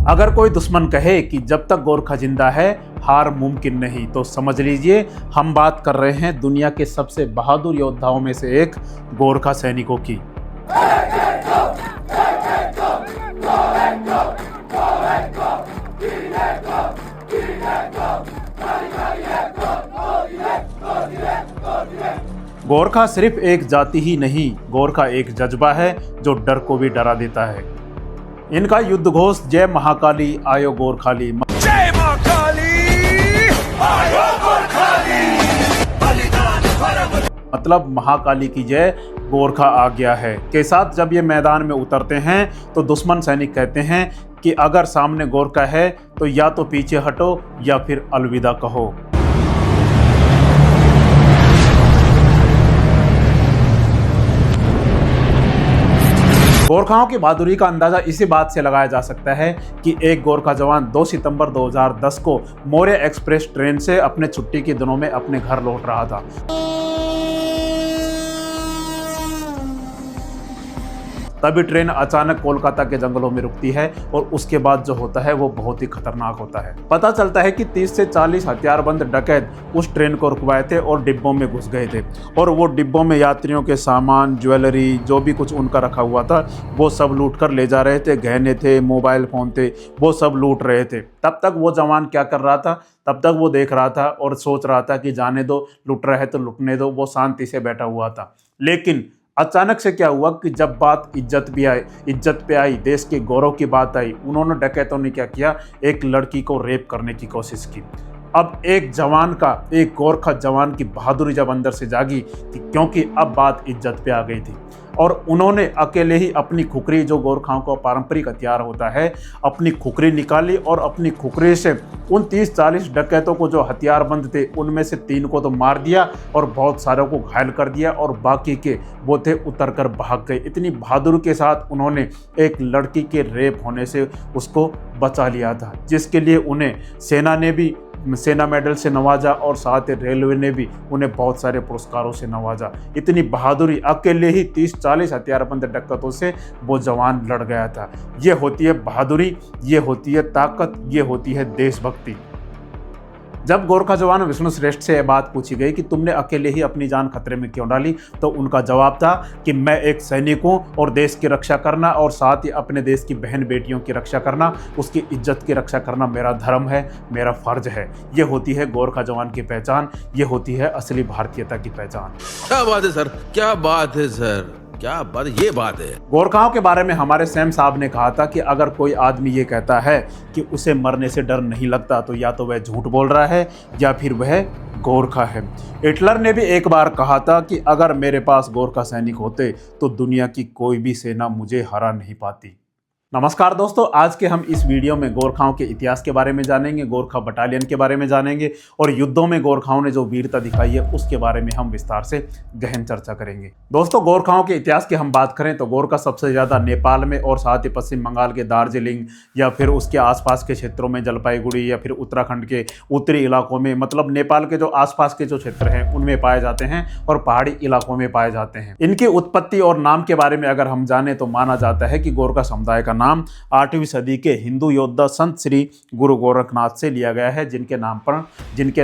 अगर कोई दुश्मन कहे कि जब तक गोरखा जिंदा है हार मुमकिन नहीं, तो समझ लीजिए हम बात कर रहे हैं दुनिया के सबसे बहादुर योद्धाओं में से एक गोरखा सैनिकों की। गोरखा सिर्फ एक जाति ही नहीं, गोरखा एक जज्बा है जो डर को भी डरा देता है। इनका युद्ध घोष जय महाकाली आयो गोरखाली, जय महाकाली आयो गोरखाली, मतलब महाकाली की जय, गोरखा आ गया है के साथ जब ये मैदान में उतरते हैं तो दुश्मन सैनिक कहते हैं कि अगर सामने गोरखा है तो या तो पीछे हटो या फिर अलविदा कहो। गोरखाओं की बहादुरी का अंदाजा इसी बात से लगाया जा सकता है कि एक गोरखा जवान 2 सितंबर 2010 को मौर्य एक्सप्रेस ट्रेन से अपने छुट्टी के दिनों में अपने घर लौट रहा था। तभी ट्रेन अचानक कोलकाता के जंगलों में रुकती है और उसके बाद जो होता है वो बहुत ही खतरनाक होता है। पता चलता है कि 30 से 40 हथियारबंद डकैत उस ट्रेन को रुकवाए थे और डिब्बों में घुस गए थे और वो डिब्बों में यात्रियों के सामान, ज्वेलरी, जो भी कुछ उनका रखा हुआ था वो सब लूट कर ले जा रहे थे। गहने थे, मोबाइल फ़ोन थे, वो सब लूट रहे थे। तब तक वो जवान क्या कर रहा था? तब तक वो देख रहा था और सोच रहा था कि जाने दो, लुट रहे तो लुटने दो। वो शांति से बैठा हुआ था। लेकिन अचानक से क्या हुआ कि जब बात इज्जत पे आई, देश के गौरव की बात आई, उन्होंने डकैतों ने क्या किया, एक लड़की को रेप करने की कोशिश की। अब एक गोरखा जवान की बहादुरी जब अंदर से जागी कि क्योंकि अब बात इज्जत पे आ गई थी और उन्होंने अकेले ही अपनी खुखरी, जो गोरखाओं का पारंपरिक हथियार होता है, अपनी खुखरी निकाली और अपनी खुखरी से उन 30-40 डकैतों को जो हथियारबंद थे उनमें से 3 को तो मार दिया और बहुत सारों को घायल कर दिया और बाकी के वो थे उतर कर भाग गए। इतनी बहादुरी के साथ उन्होंने एक लड़की के रेप होने से उसको बचा लिया था, जिसके लिए उन्हें सेना मेडल से नवाजा और साथ ही रेलवे ने भी उन्हें बहुत सारे पुरस्कारों से नवाजा। इतनी बहादुरी, अकेले ही 30-40 हथियारबंद डकैतों से वो जवान लड़ गया था। ये होती है बहादुरी, ये होती है ताकत, ये होती है देशभक्ति। जब गोरखा जवान विष्णु श्रेष्ठ से यह बात पूछी गई कि तुमने अकेले ही अपनी जान खतरे में क्यों डाली, तो उनका जवाब था कि मैं एक सैनिक हूँ और देश की रक्षा करना और साथ ही अपने देश की बहन बेटियों की रक्षा करना, उसकी इज्जत की रक्षा करना मेरा धर्म है, मेरा फर्ज है। ये होती है गोरखा जवान की पहचान, ये होती है असली भारतीयता की पहचान। क्या बात है सर, क्या बात है सर, क्या बात, ये बात है। गोरखाओं के बारे में हमारे सैम साहब ने कहा था कि अगर कोई आदमी ये कहता है कि उसे मरने से डर नहीं लगता तो या तो वह झूठ बोल रहा है या फिर वह गोरखा है। हिटलर ने भी एक बार कहा था कि अगर मेरे पास गोरखा सैनिक होते तो दुनिया की कोई भी सेना मुझे हरा नहीं पाती। नमस्कार दोस्तों, आज के हम इस वीडियो में गोरखाओं के इतिहास के बारे में जानेंगे, गोरखा बटालियन के बारे में जानेंगे और युद्धों में गोरखाओं ने जो वीरता दिखाई है उसके बारे में हम विस्तार से गहन चर्चा करेंगे। दोस्तों, गोरखाओं के इतिहास की हम बात करें तो गोरखा सबसे ज़्यादा नेपाल में और साथ ही पश्चिम बंगाल के दार्जिलिंग या फिर उसके आसपास के क्षेत्रों में, जलपाईगुड़ी या फिर उत्तराखंड के उत्तरी इलाकों में, मतलब नेपाल के जो आसपास के जो क्षेत्र हैं उनमें पाए जाते हैं और पहाड़ी इलाकों में पाए जाते हैं। इनकी उत्पत्ति और नाम के बारे में अगर हम जाने तो माना जाता है कि गोरखा समुदाय का नाम 8वीं सदी के हिंदू योद्धा संत श्री गुरु गोरखनाथ से लिया गया है, जिनके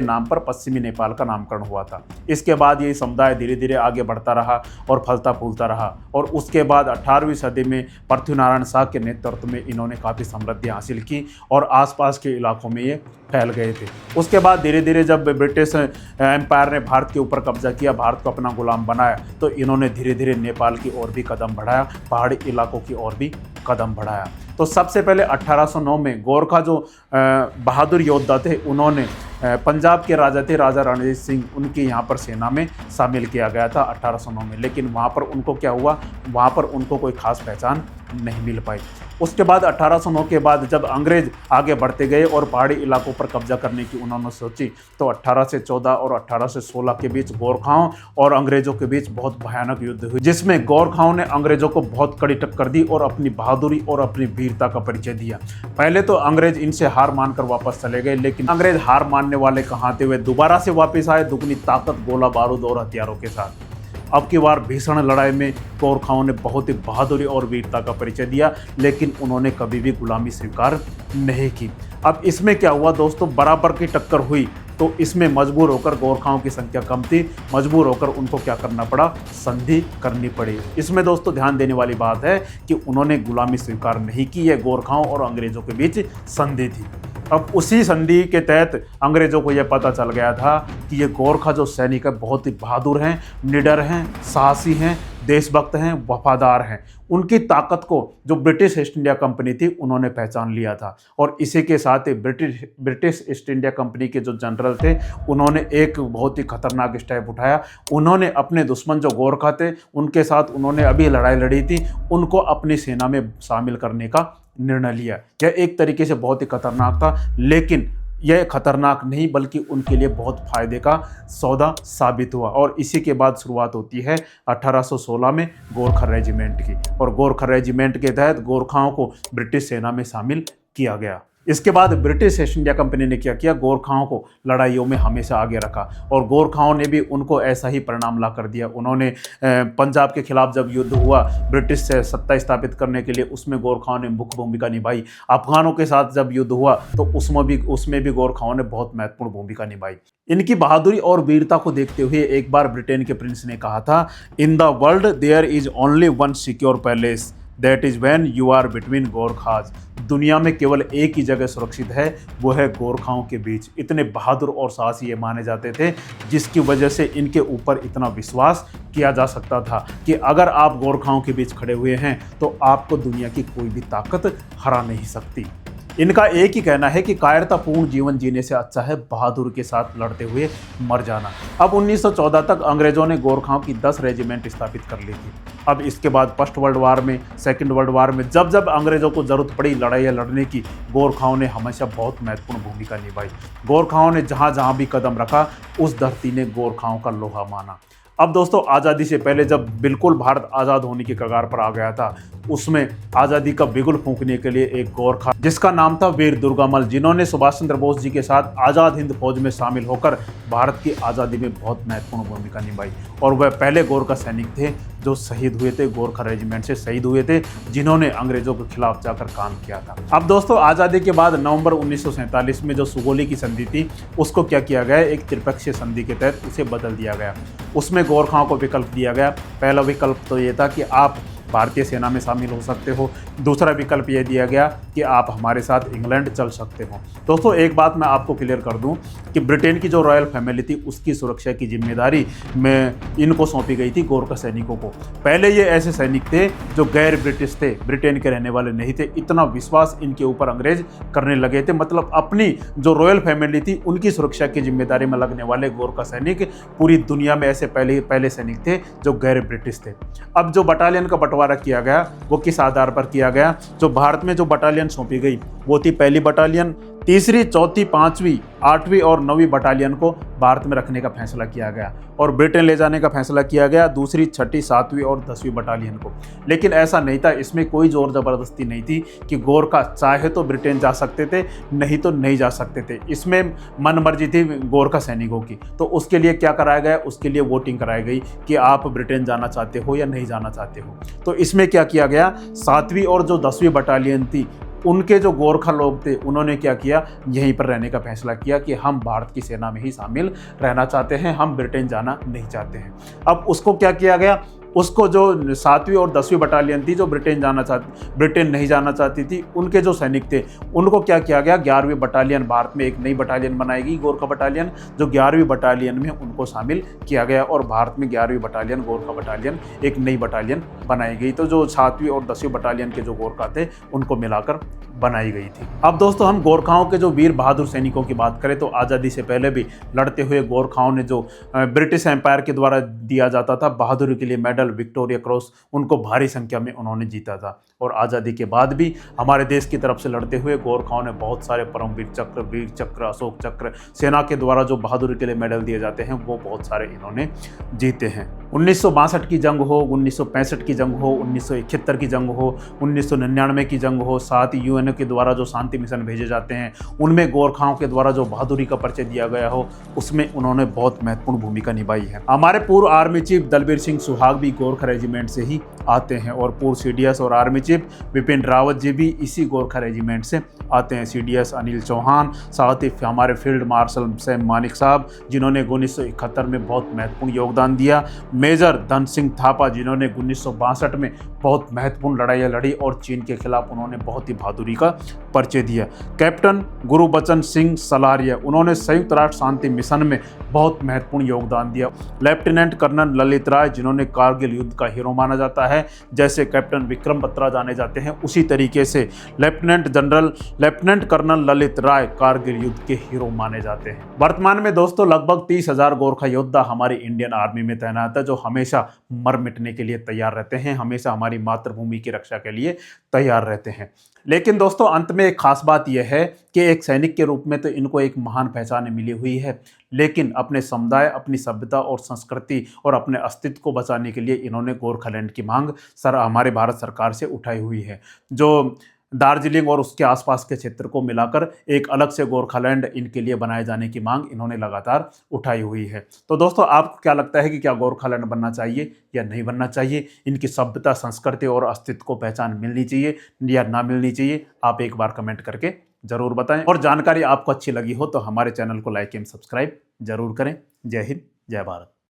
नाम पर पश्चिमी नेपाल का नामकरण हुआ था। इसके बाद ये समुदाय धीरे धीरे आगे बढ़ता रहा और फलता फूलता रहा और उसके बाद 18वीं सदी में पृथ्वीनारायण शाह के नेतृत्व में इन्होंने काफ़ी समृद्धि हासिल की और आसपास के इलाकों में ये फैल गए थे। उसके बाद धीरे धीरे जब ब्रिटिश एम्पायर ने भारत के ऊपर कब्जा किया, भारत को अपना गुलाम बनाया, तो इन्होंने धीरे धीरे नेपाल की ओर भी कदम बढ़ाया, पहाड़ी इलाकों की ओर भी कदम बढ़ाया। तो सबसे पहले 1809 में गोरखा जो बहादुर योद्धा थे, उन्होंने पंजाब के राजा थे राजा रणजीत सिंह, उनकी यहाँ पर सेना में शामिल किया गया था 1809 में। लेकिन वहाँ पर उनको क्या हुआ, वहाँ पर उनको कोई खास पहचान नहीं मिल पाई। उसके बाद 1809 के बाद जब अंग्रेज आगे बढ़ते गए और पहाड़ी इलाकों पर कब्जा करने की उन्होंने सोची, तो 1814 और 1816 के बीच गोरखाओं और अंग्रेजों के बीच बहुत भयानक युद्ध हुई, जिसमें गोरखाओं ने अंग्रेजों को बहुत कड़ी टक्कर दी और अपनी बहादुरी और अपनी वीरता का परिचय दिया। पहले तो अंग्रेज इनसे हार मानकर वापस चले गए, लेकिन अंग्रेज हार मानने वाले कहाँ थे, वे दोबारा से वापस आए दुगनी ताकत, गोला बारूद और हथियारों के साथ। अब की बार भीषण लड़ाई में गोरखाओं ने बहुत ही बहादुरी और वीरता का परिचय दिया, लेकिन उन्होंने कभी भी गुलामी स्वीकार नहीं की। अब इसमें क्या हुआ दोस्तों, बराबर की टक्कर हुई, तो इसमें मजबूर होकर गोरखाओं की संख्या कम थी, मजबूर होकर उनको क्या करना पड़ा, संधि करनी पड़ी। इसमें दोस्तों ध्यान देने वाली बात है कि उन्होंने गुलामी स्वीकार नहीं की, यह गोरखाओं और अंग्रेजों के बीच संधि थी। अब उसी संधि के तहत अंग्रेजों को यह पता चल गया था कि ये गोरखा जो सैनिक है बहुत ही बहादुर हैं, निडर हैं, साहसी हैं, देशभक्त हैं, वफादार हैं। उनकी ताकत को जो ब्रिटिश ईस्ट इंडिया कंपनी थी उन्होंने पहचान लिया था, और इसी के साथ ही ब्रिटिश ईस्ट इंडिया कंपनी के जो जनरल थे उन्होंने एक बहुत ही खतरनाक स्टेप उठाया। उन्होंने अपने दुश्मन जो गोरखा थे उनके साथ उन्होंने अभी लड़ाई लड़ी थी, उनको अपनी सेना में शामिल करने का निर्णय लिया। यह एक तरीके से बहुत ही खतरनाक था, लेकिन यह खतरनाक नहीं बल्कि उनके लिए बहुत फायदे का सौदा साबित हुआ। और इसी के बाद शुरुआत होती है 1816 में गोरखा रेजिमेंट की, और गोरखा रेजिमेंट के तहत गोरखाओं को ब्रिटिश सेना में शामिल किया गया। इसके बाद ब्रिटिश ईस्ट इंडिया कंपनी ने क्या किया, गोरखाओं को लड़ाइयों में हमेशा आगे रखा, और गोरखाओं ने भी उनको ऐसा ही परिणाम ला कर दिया। उन्होंने पंजाब के खिलाफ जब युद्ध हुआ ब्रिटिश से सत्ता स्थापित करने के लिए, उसमें गोरखाओं ने मुख्य भूमिका निभाई। अफगानों के साथ जब युद्ध हुआ तो उसमें भी गोरखाओं ने बहुत महत्वपूर्ण भूमिका निभाई। इनकी बहादुरी और वीरता को देखते हुए एक बार ब्रिटेन के प्रिंस ने कहा था, in the world there is only one secure palace, that is when you are between Gorkhas. दुनिया में केवल एक ही जगह सुरक्षित है, वो है गोरखाओं के बीच। इतने बहादुर और साहसी ये माने जाते थे, जिसकी वजह से इनके ऊपर इतना विश्वास किया जा सकता था कि अगर आप गोरखाओं के बीच खड़े हुए हैं तो आपको दुनिया की कोई भी ताकत हरा नहीं सकती। इनका एक ही कहना है कि कायरतापूर्ण जीवन जीने से अच्छा है बहादुर के साथ लड़ते हुए मर जाना। अब 1914 तक अंग्रेजों ने गोरखाओं की 10 रेजिमेंट स्थापित कर ली थी। अब इसके बाद फर्स्ट वर्ल्ड वार में, सेकंड वर्ल्ड वार में जब जब अंग्रेजों को जरूरत पड़ी लड़ाइयाँ लड़ने की, गोरखाओं ने हमेशा बहुत महत्वपूर्ण भूमिका निभाई। गोरखाओं ने जहाँ जहाँ भी कदम रखा उस धरती ने गोरखाओं का लोहा माना। अब दोस्तों आज़ादी से पहले जब बिल्कुल भारत आज़ाद होने की कगार पर आ गया था, उसमें आज़ादी का बिगुल फूंकने के लिए एक गोरखा जिसका नाम था वीर दुर्गामल, जिन्होंने सुभाष चंद्र बोस जी के साथ आज़ाद हिंद फौज में शामिल होकर भारत की आज़ादी में बहुत महत्वपूर्ण भूमिका निभाई। और वह पहले गोरखा सैनिक थे जो शहीद हुए थे, गोरखा रेजिमेंट से शहीद हुए थे, जिन्होंने अंग्रेजों के खिलाफ जाकर काम किया था। अब दोस्तों आज़ादी के बाद नवंबर 1947 में जो सुगोली की संधि थी उसको क्या किया गया, एक त्रिपक्षीय संधि के तहत उसे बदल दिया गया। उसमें गोरखाओं को विकल्प दिया गया। पहला विकल्प तो ये था कि आप भारतीय सेना में शामिल हो सकते हो। दूसरा विकल्प ये दिया गया कि आप हमारे साथ इंग्लैंड चल सकते हो। दोस्तों एक बात मैं आपको क्लियर कर दूं कि ब्रिटेन की जो रॉयल फैमिली थी उसकी सुरक्षा की जिम्मेदारी में इनको सौंपी गई थी गोरखा सैनिकों को। पहले ये ऐसे सैनिक थे जो गैर ब्रिटिश थे, ब्रिटेन के रहने वाले नहीं थे। इतना विश्वास इनके ऊपर अंग्रेज करने लगे थे, मतलब अपनी जो रॉयल फैमिली थी उनकी सुरक्षा की जिम्मेदारी में लगने वाले गोरखा सैनिक पूरी दुनिया में ऐसे पहले सैनिक थे जो गैर ब्रिटिश थे। अब जो बटालियन का बंटवारा किया गया वो किस आधार पर किया गया, जो भारत में जो बटालियन सौंपी गई वो थी पहली बटालियन, तीसरी, चौथी, पांचवी, आठवीं और नौवीं बटालियन को भारत में रखने का फैसला किया गया, और ब्रिटेन ले जाने का फैसला किया गया दूसरी, छठी, सातवीं और 10वीं बटालियन को। लेकिन ऐसा नहीं था, इसमें कोई जोर जबरदस्ती नहीं थी कि गोरखा चाहे तो ब्रिटेन जा सकते थे, नहीं तो नहीं जा सकते थे। इसमें मनमर्जी थी गोरखा सैनिकों की। तो उसके लिए क्या कराया गया, उसके लिए वोटिंग कराई गई कि आप ब्रिटेन जाना चाहते हो या नहीं जाना चाहते हो। तो इसमें क्या किया गया, 7वीं और जो 10वीं बटालियन थी उनके जो गोरखा लोग थे उन्होंने क्या किया, यहीं पर रहने का फैसला किया कि हम भारत की सेना में ही शामिल रहना चाहते हैं, हम ब्रिटेन जाना नहीं चाहते हैं। अब उसको क्या किया गया, उसको जो 7वीं और 10वीं बटालियन थी जो ब्रिटेन नहीं जाना चाहती थी, उनके जो सैनिक थे उनको क्या किया गया, 11वीं बटालियन, भारत में एक नई बटालियन बनाई गई गोरखा बटालियन, जो 11वीं बटालियन में उनको शामिल किया गया, और भारत में 11वीं बटालियन गोरखा बटालियन एक नई बटालियन बनाई गई। तो जो 7वीं और 10वीं बटालियन के जो गोरखा थे उनको मिलाकर बनाई गई थी। अब दोस्तों हम गोरखाओं के जो वीर बहादुर सैनिकों की बात करें तो आज़ादी से पहले भी लड़ते हुए गोरखाओं ने जो ब्रिटिश एम्पायर के द्वारा दिया जाता था बहादुरी के लिए मेडल, मेडल, विक्टोरिया क्रॉस उनको भारी संख्या में उन्होंने जीता था। और आज़ादी के बाद भी हमारे देश की तरफ से लड़ते हुए गोरखाओं ने बहुत सारे परमवीर चक्र, वीर चक्र, अशोक चक्र, सेना के द्वारा जो बहादुरी के लिए मेडल दिए जाते हैं वो बहुत सारे इन्होंने जीते हैं। 1962 की जंग हो, 1965 की जंग हो, 1971 की जंग हो, 1999 की जंग हो, साथ ही यूएनओ के द्वारा जो शांति मिशन भेजे जाते हैं उनमें गोरखाओं के द्वारा जो बहादुरी का परिचय दिया गया हो, उसमें उन्होंने बहुत महत्वपूर्ण भूमिका निभाई है। हमारे पूर्व आर्मी चीफ दलबीर सिंह सुहाग भी गोरखा रेजिमेंट से ही आते हैं और पूर्व सीडीएस और आर्मी चीफ बिपिन रावत जी भी इसी गोरखा रेजिमेंट से आते हैं। सीडीएस अनिल चौहान, साथ ही हमारे फील्ड मार्शल सैम मानिक साहब जिन्होंने 1971 में बहुत महत्वपूर्ण योगदान दिया। मेजर धन सिंह थापा जिन्होंने 1962 में बहुत महत्वपूर्ण लड़ाइयाँ लड़ी और चीन के खिलाफ उन्होंने बहुत ही बहादुरी का परिचय दिया। कैप्टन गुरुबचन सिंह सलारिया उन्होंने संयुक्त राष्ट्र शांति मिशन में बहुत महत्वपूर्ण योगदान दिया। लेफ्टिनेंट कर्नल ललित राय जिन्होंने कारगिल युद्ध का हीरो माना जाता है, जैसे कैप्टन विक्रम बत्रा जाने जाते हैं उसी तरीके से लेफ्टिनेंट कर्नल ललित राय कारगिल युद्ध के हीरो माने जाते हैं। वर्तमान में दोस्तों लगभग 30,000 गोरखा योद्धा हमारी इंडियन आर्मी में तैनात है, जो हमेशा मर मिटने के लिए तैयार रहते हैं, हमेशा हमारी मातृभूमि की रक्षा के लिए तैयार रहते हैं। लेकिन दोस्तों अंत में एक खास बात यह है कि एक सैनिक के रूप में तो इनको एक महान पहचान मिली हुई है, लेकिन अपने समुदाय, अपनी सभ्यता और संस्कृति और अपने अस्तित्व को बचाने के लिए इन्होंने गोरखालैंड की मांग हमारे भारत सरकार से उठाई हुई है। जो दार्जिलिंग और उसके आसपास के क्षेत्र को मिलाकर एक अलग से गोरखालैंड इनके लिए बनाए जाने की मांग इन्होंने लगातार उठाई हुई है। तो दोस्तों आपको क्या लगता है कि क्या गोरखालैंड बनना चाहिए या नहीं बनना चाहिए? इनकी सभ्यता, संस्कृति और अस्तित्व को पहचान मिलनी चाहिए या ना मिलनी चाहिए? आप एक बार कमेंट करके जरूर बताएं। और जानकारी आपको अच्छी लगी हो तो हमारे चैनल को लाइक एंड सब्सक्राइब जरूर करें। जय हिंद, जय भारत।